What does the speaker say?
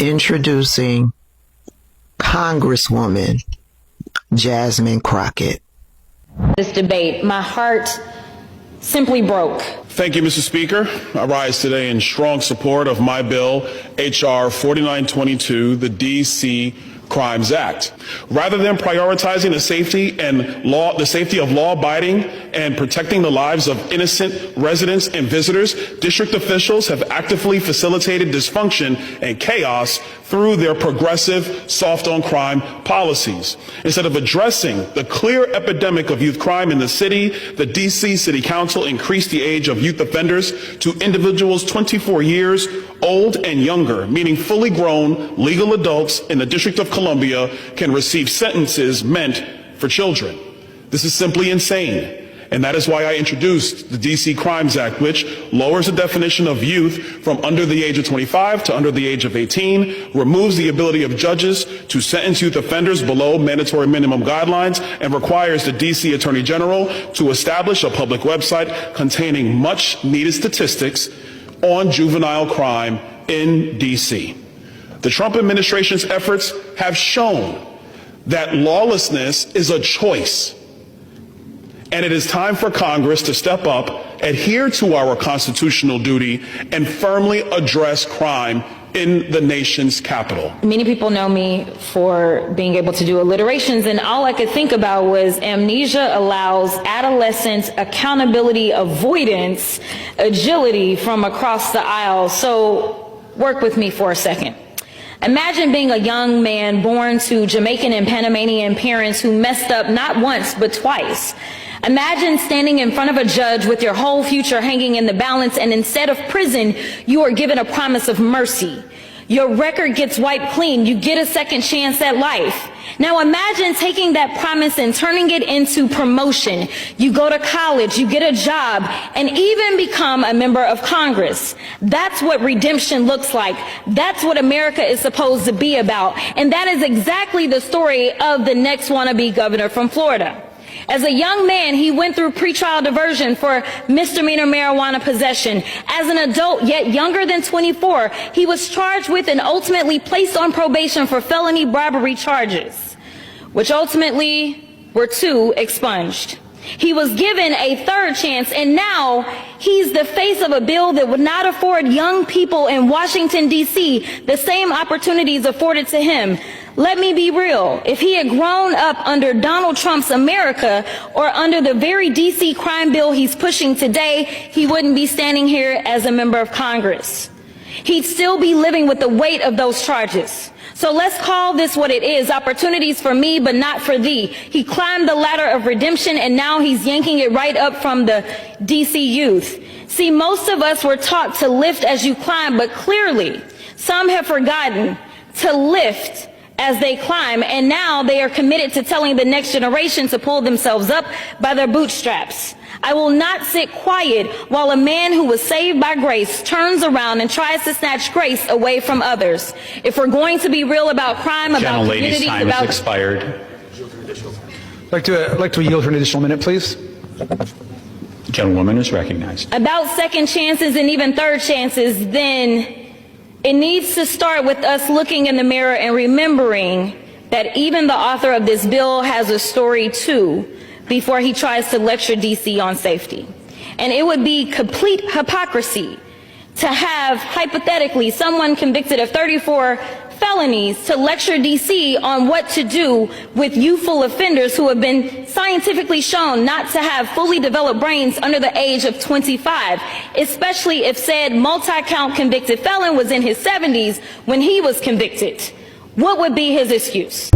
Introducing Congresswoman Jasmine Crockett. This debate, my heart simply broke. Thank you, Mr. Speaker. I rise today in strong support of my bill, H.R. 4922, the D.C. Crimes Act. Rather than prioritizing the safety of law-abiding and protecting the lives of innocent residents and visitors, district officials have actively facilitated dysfunction and chaos through their progressive soft-on-crime policies. Instead of addressing the clear epidemic of youth crime in the city, the D.C. City Council increased the age of youth offenders to individuals 24 years old and younger, meaning fully grown legal adults in the District of Columbia can receive sentences meant for children. This is simply insane. And that is why I introduced the D.C. Crimes Act, which lowers the definition of youth from under the age of 25 to under the age of 18, removes the ability of judges to sentence youth offenders below mandatory minimum guidelines, and requires the D.C. Attorney General to establish a public website containing much needed statistics on juvenile crime in D.C. The Trump administration's efforts have shown that lawlessness is a choice. And it is time for Congress to step up, adhere to our constitutional duty, and firmly address crime in the nation's capital. Many people know me for being able to do alliterations, and all I could think about was amnesia allows adolescent accountability avoidance agility from across the aisle. So work with me for a second. Imagine being a young man born to Jamaican and Panamanian parents who messed up not once but twice. Imagine standing in front of a judge with your whole future hanging in the balance, and instead of prison, you are given a promise of mercy. Your record gets wiped clean. You get a second chance at life. Now imagine taking that promise and turning it into promotion. You go to college, you get a job, and even become a member of Congress. That's what redemption looks like. That's what America is supposed to be about. And that is exactly the story of the next wannabe governor from Florida. As a young man, he went through pretrial diversion for misdemeanor marijuana possession. As an adult, yet younger than 24, he was charged with and ultimately placed on probation for felony bribery charges, which ultimately were 2 expunged. He was given a third chance, and now he's the face of a bill that would not afford young people in Washington, D.C. the same opportunities afforded to him. Let me be real. If he had grown up under Donald Trump's America or under the very D.C. crime bill he's pushing today, he wouldn't be standing here as a member of Congress. He'd still be living with the weight of those charges. So let's call this what it is, opportunities for me, but not for thee. He climbed the ladder of redemption, and now he's yanking it right up from the D.C. youth. See, most of us were taught to lift as you climb, but clearly some have forgotten to lift as they climb, and now they are committed to telling the next generation to pull themselves up by their bootstraps. I will not sit quiet while a man who was saved by grace turns around and tries to snatch grace away from others. If we're going to be real about crime, about communities, time about... has expired. I'd like to yield for an additional minute, please. The gentlewoman is recognized. About second chances and even third chances, then it needs to start with us looking in the mirror and remembering that even the author of this bill has a story too before he tries to lecture D.C. on safety. And it would be complete hypocrisy to have, hypothetically, someone convicted of 34 felonies to lecture D.C. on what to do with youthful offenders who have been scientifically shown not to have fully developed brains under the age of 25, especially if said multi-count convicted felon was in his 70s when he was convicted. What would be his excuse?